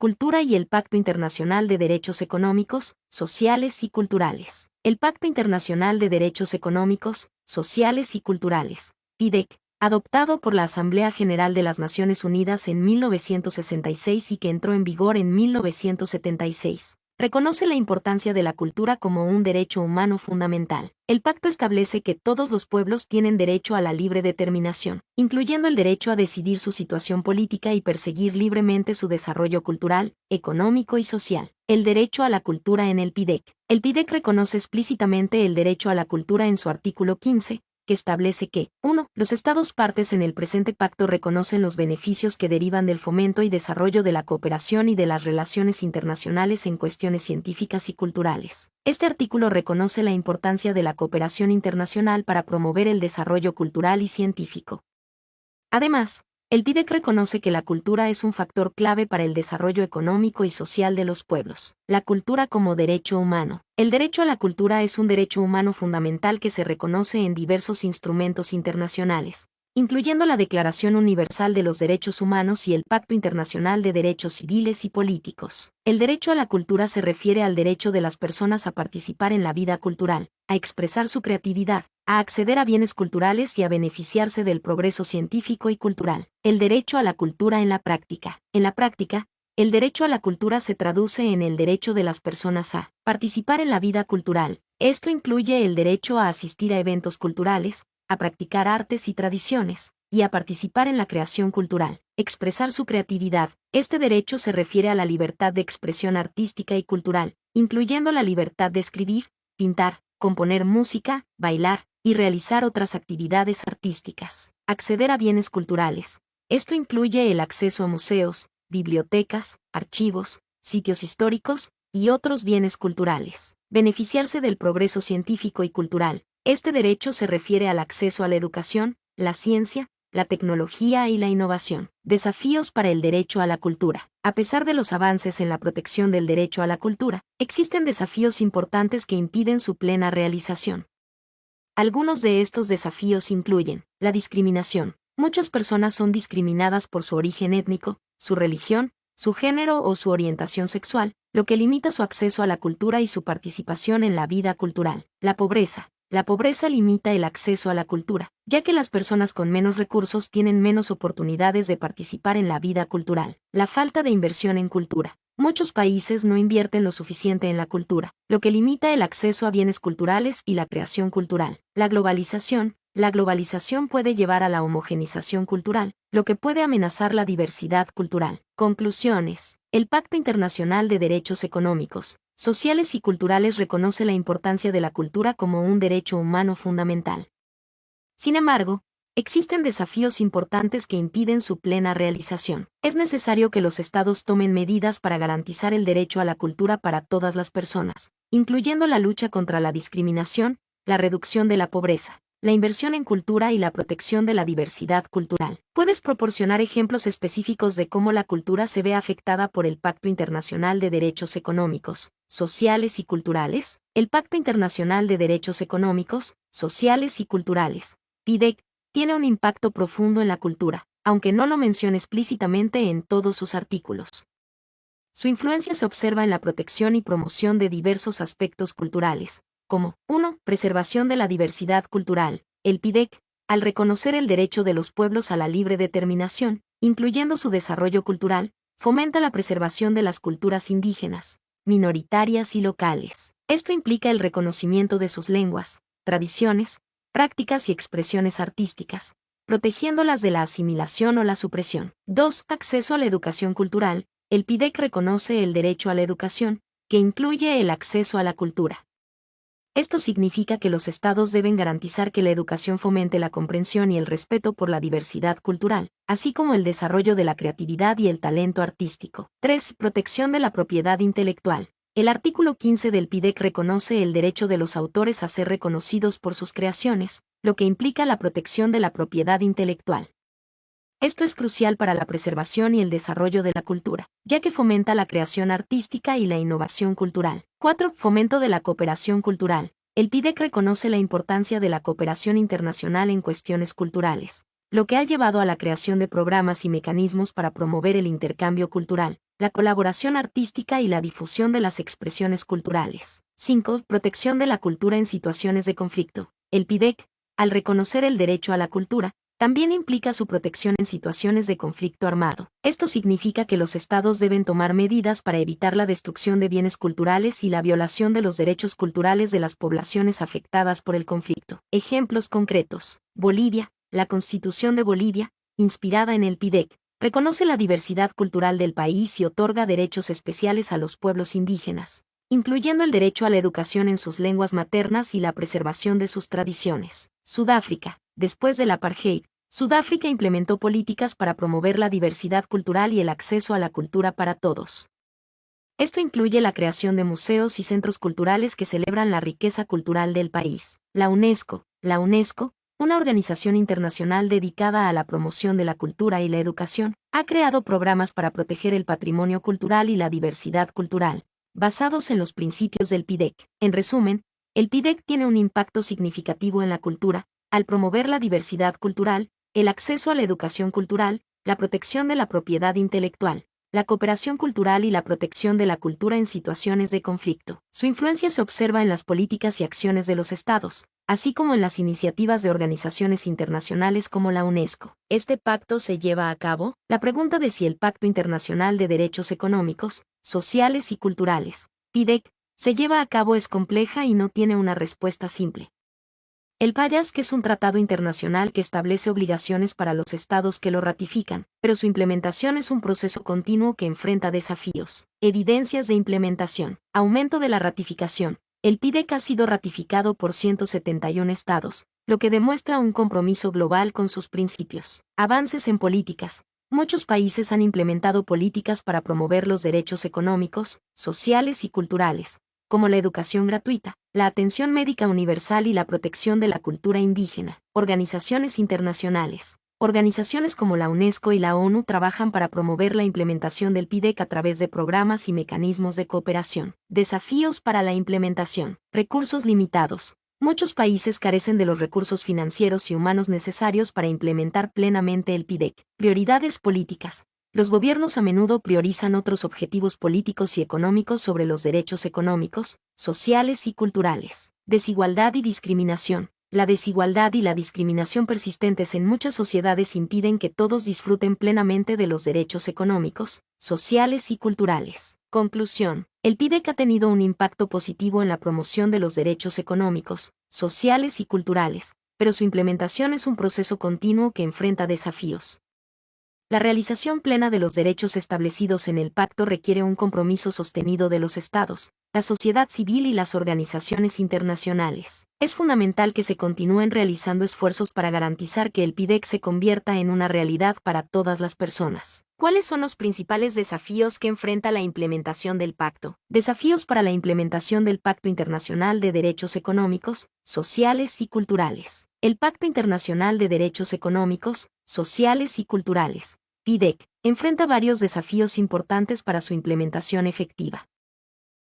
cultura y el Pacto Internacional de Derechos Económicos, Sociales y Culturales. El Pacto Internacional de Derechos Económicos, Sociales y Culturales, PIDEC, adoptado por la Asamblea General de las Naciones Unidas en 1966 y que entró en vigor en 1976. Reconoce la importancia de la cultura como un derecho humano fundamental. El pacto establece que todos los pueblos tienen derecho a la libre determinación, incluyendo el derecho a decidir su situación política y perseguir libremente su desarrollo cultural, económico y social. El derecho a la cultura en el PIDEC. El PIDEC reconoce explícitamente el derecho a la cultura en su artículo 15, que establece que, 1. Los Estados partes en el presente pacto reconocen los beneficios que derivan del fomento y desarrollo de la cooperación y de las relaciones internacionales en cuestiones científicas y culturales. Este artículo reconoce la importancia de la cooperación internacional para promover el desarrollo cultural y científico. Además, el PIDEC reconoce que la cultura es un factor clave para el desarrollo económico y social de los pueblos. La cultura como derecho humano. El derecho a la cultura es un derecho humano fundamental que se reconoce en diversos instrumentos internacionales, incluyendo la Declaración Universal de los Derechos Humanos y el Pacto Internacional de Derechos Civiles y Políticos. El derecho a la cultura se refiere al derecho de las personas a participar en la vida cultural, a expresar su creatividad, a acceder a bienes culturales y a beneficiarse del progreso científico y cultural. El derecho a la cultura en la práctica. En la práctica, el derecho a la cultura se traduce en el derecho de las personas a participar en la vida cultural. Esto incluye el derecho a asistir a eventos culturales, a practicar artes y tradiciones, y a participar en la creación cultural. Expresar su creatividad. Este derecho se refiere a la libertad de expresión artística y cultural, incluyendo la libertad de escribir, pintar, componer música, bailar, y realizar otras actividades artísticas. Acceder a bienes culturales. Esto incluye el acceso a museos, bibliotecas, archivos, sitios históricos, y otros bienes culturales. Beneficiarse del progreso científico y cultural. Este derecho se refiere al acceso a la educación, la ciencia, la tecnología y la innovación. Desafíos para el derecho a la cultura. A pesar de los avances en la protección del derecho a la cultura, existen desafíos importantes que impiden su plena realización. Algunos de estos desafíos incluyen la discriminación. Muchas personas son discriminadas por su origen étnico, su religión, su género o su orientación sexual, lo que limita su acceso a la cultura y su participación en la vida cultural. La pobreza. La pobreza limita el acceso a la cultura, ya que las personas con menos recursos tienen menos oportunidades de participar en la vida cultural. La falta de inversión en cultura. Muchos países no invierten lo suficiente en la cultura, lo que limita el acceso a bienes culturales y la creación cultural. La globalización. La globalización puede llevar a la homogenización cultural, lo que puede amenazar la diversidad cultural. Conclusiones. El Pacto Internacional de Derechos Económicos, Sociales y Culturales reconoce la importancia de la cultura como un derecho humano fundamental. Sin embargo, existen desafíos importantes que impiden su plena realización. Es necesario que los Estados tomen medidas para garantizar el derecho a la cultura para todas las personas, incluyendo la lucha contra la discriminación, la reducción de la pobreza, la inversión en cultura y la protección de la diversidad cultural. ¿Puedes proporcionar ejemplos específicos de cómo la cultura se ve afectada por el Pacto Internacional de Derechos Económicos, Sociales y Culturales? El Pacto Internacional de Derechos Económicos, Sociales y Culturales, PIDEC, tiene un impacto profundo en la cultura, aunque no lo menciona explícitamente en todos sus artículos. Su influencia se observa en la protección y promoción de diversos aspectos culturales, como 1. Preservación de la diversidad cultural. El PIDEC, al reconocer el derecho de los pueblos a la libre determinación, incluyendo su desarrollo cultural, fomenta la preservación de las culturas indígenas, minoritarias y locales. Esto implica el reconocimiento de sus lenguas, tradiciones, prácticas y expresiones artísticas, protegiéndolas de la asimilación o la supresión. 2. Acceso a la educación cultural. El PIDEC reconoce el derecho a la educación, que incluye el acceso a la cultura. Esto significa que los Estados deben garantizar que la educación fomente la comprensión y el respeto por la diversidad cultural, así como el desarrollo de la creatividad y el talento artístico. 3. Protección de la propiedad intelectual. El artículo 15 del PIDEC reconoce el derecho de los autores a ser reconocidos por sus creaciones, lo que implica la protección de la propiedad intelectual. Esto es crucial para la preservación y el desarrollo de la cultura, ya que fomenta la creación artística y la innovación cultural. 4. Fomento de la cooperación cultural. El PIDEC reconoce la importancia de la cooperación internacional en cuestiones culturales, lo que ha llevado a la creación de programas y mecanismos para promover el intercambio cultural, la colaboración artística y la difusión de las expresiones culturales. 5. Protección de la cultura en situaciones de conflicto. El PIDEC, al reconocer el derecho a la cultura, también implica su protección en situaciones de conflicto armado. Esto significa que los estados deben tomar medidas para evitar la destrucción de bienes culturales y la violación de los derechos culturales de las poblaciones afectadas por el conflicto. Ejemplos concretos. Bolivia. La Constitución de Bolivia, inspirada en el PIDEC, reconoce la diversidad cultural del país y otorga derechos especiales a los pueblos indígenas, incluyendo el derecho a la educación en sus lenguas maternas y la preservación de sus tradiciones. Sudáfrica. Después del apartheid, Sudáfrica implementó políticas para promover la diversidad cultural y el acceso a la cultura para todos. Esto incluye la creación de museos y centros culturales que celebran la riqueza cultural del país. La UNESCO, una organización internacional dedicada a la promoción de la cultura y la educación, ha creado programas para proteger el patrimonio cultural y la diversidad cultural, basados en los principios del PIDEC. En resumen, el PIDEC tiene un impacto significativo en la cultura, al promover la diversidad cultural, el acceso a la educación cultural, la protección de la propiedad intelectual, la cooperación cultural y la protección de la cultura en situaciones de conflicto. Su influencia se observa en las políticas y acciones de los estados, así como en las iniciativas de organizaciones internacionales como la UNESCO. ¿Este pacto se lleva a cabo? La pregunta de si el Pacto Internacional de Derechos Económicos, Sociales y Culturales, PIDEC, se lleva a cabo es compleja y no tiene una respuesta simple. El PAYASC es un tratado internacional que establece obligaciones para los estados que lo ratifican, pero su implementación es un proceso continuo que enfrenta desafíos. Evidencias de implementación. Aumento de la ratificación. El PIDEC ha sido ratificado por 171 estados, lo que demuestra un compromiso global con sus principios. Avances en políticas. Muchos países han implementado políticas para promover los derechos económicos, sociales y culturales, como la educación gratuita, la atención médica universal y la protección de la cultura indígena. Organizaciones internacionales. Organizaciones como la UNESCO y la ONU trabajan para promover la implementación del PIDEC a través de programas y mecanismos de cooperación. Desafíos para la implementación. Recursos limitados. Muchos países carecen de los recursos financieros y humanos necesarios para implementar plenamente el PIDEC. Prioridades políticas. Los gobiernos a menudo priorizan otros objetivos políticos y económicos sobre los derechos económicos, sociales y culturales. Desigualdad y discriminación. La desigualdad y la discriminación persistentes en muchas sociedades impiden que todos disfruten plenamente de los derechos económicos, sociales y culturales. Conclusión. El PIDEC ha tenido un impacto positivo en la promoción de los derechos económicos, sociales y culturales, pero su implementación es un proceso continuo que enfrenta desafíos. La realización plena de los derechos establecidos en el pacto requiere un compromiso sostenido de los estados, la sociedad civil y las organizaciones internacionales. Es fundamental que se continúen realizando esfuerzos para garantizar que el PIDEC se convierta en una realidad para todas las personas. ¿Cuáles son los principales desafíos que enfrenta la implementación del pacto? Desafíos para la implementación del Pacto Internacional de Derechos Económicos, Sociales y Culturales. El Pacto Internacional de Derechos Económicos, Sociales y Culturales, PIDEC, enfrenta varios desafíos importantes para su implementación efectiva.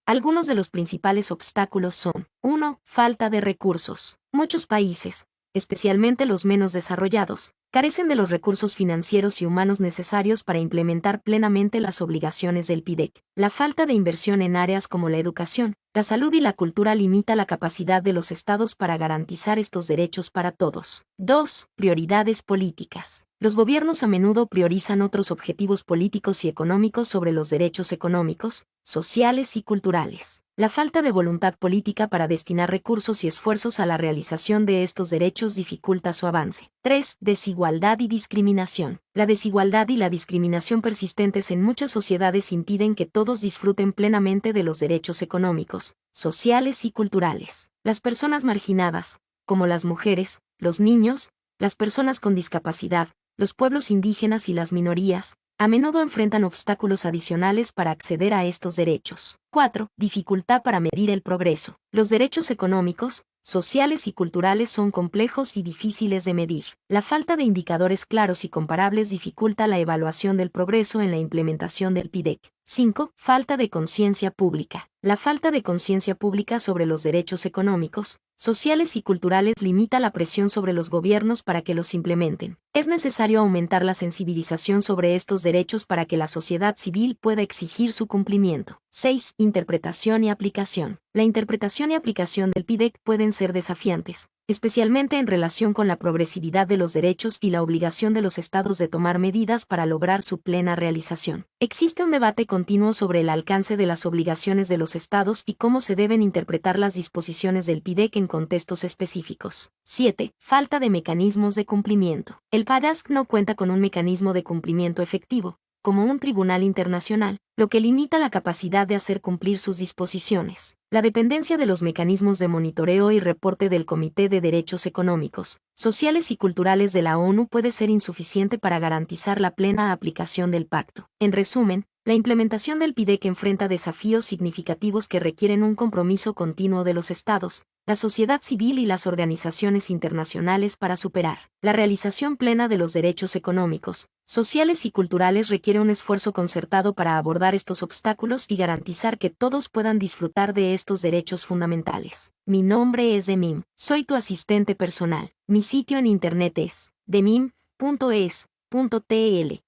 Algunos de los principales obstáculos son: 1. Falta de recursos. Muchos países, especialmente los menos desarrollados, carecen de los recursos financieros y humanos necesarios para implementar plenamente las obligaciones del PIDEC. La falta de inversión en áreas como la educación, la salud y la cultura limita la capacidad de los estados para garantizar estos derechos para todos. 2. Prioridades políticas. Los gobiernos a menudo priorizan otros objetivos políticos y económicos sobre los derechos económicos, sociales y culturales. La falta de voluntad política para destinar recursos y esfuerzos a la realización de estos derechos dificulta su avance. 3. Desigualdad y discriminación. La desigualdad y la discriminación persistentes en muchas sociedades impiden que todos disfruten plenamente de los derechos económicos, sociales y culturales. Las personas marginadas, como las mujeres, los niños, las personas con discapacidad, los pueblos indígenas y las minorías, a menudo enfrentan obstáculos adicionales para acceder a estos derechos. 4. Dificultad para medir el progreso. Los derechos económicos, sociales y culturales son complejos y difíciles de medir. La falta de indicadores claros y comparables dificulta la evaluación del progreso en la implementación del PIDEC. 5. Falta de conciencia pública. La falta de conciencia pública sobre los derechos económicos, sociales y culturales limita la presión sobre los gobiernos para que los implementen. Es necesario aumentar la sensibilización sobre estos derechos para que la sociedad civil pueda exigir su cumplimiento. 6. Interpretación y aplicación. La interpretación y aplicación del PIDEC pueden ser desafiantes, especialmente en relación con la progresividad de los derechos y la obligación de los estados de tomar medidas para lograr su plena realización. Existe un debate continuo sobre el alcance de las obligaciones de los estados y cómo se deben interpretar las disposiciones del PIDEC en contextos específicos. 7. Falta de mecanismos de cumplimiento. El PADASC no cuenta con un mecanismo de cumplimiento efectivo, como un tribunal internacional, lo que limita la capacidad de hacer cumplir sus disposiciones. La dependencia de los mecanismos de monitoreo y reporte del Comité de Derechos Económicos, Sociales y Culturales de la ONU puede ser insuficiente para garantizar la plena aplicación del pacto. En resumen, la implementación del PIDEC enfrenta desafíos significativos que requieren un compromiso continuo de los estados, la sociedad civil y las organizaciones internacionales para superar. La realización plena de los derechos económicos, sociales y culturales requiere un esfuerzo concertado para abordar estos obstáculos y garantizar que todos puedan disfrutar de estos derechos fundamentales. Mi nombre es Demim, soy tu asistente personal. Mi sitio en internet es demim.es.tl.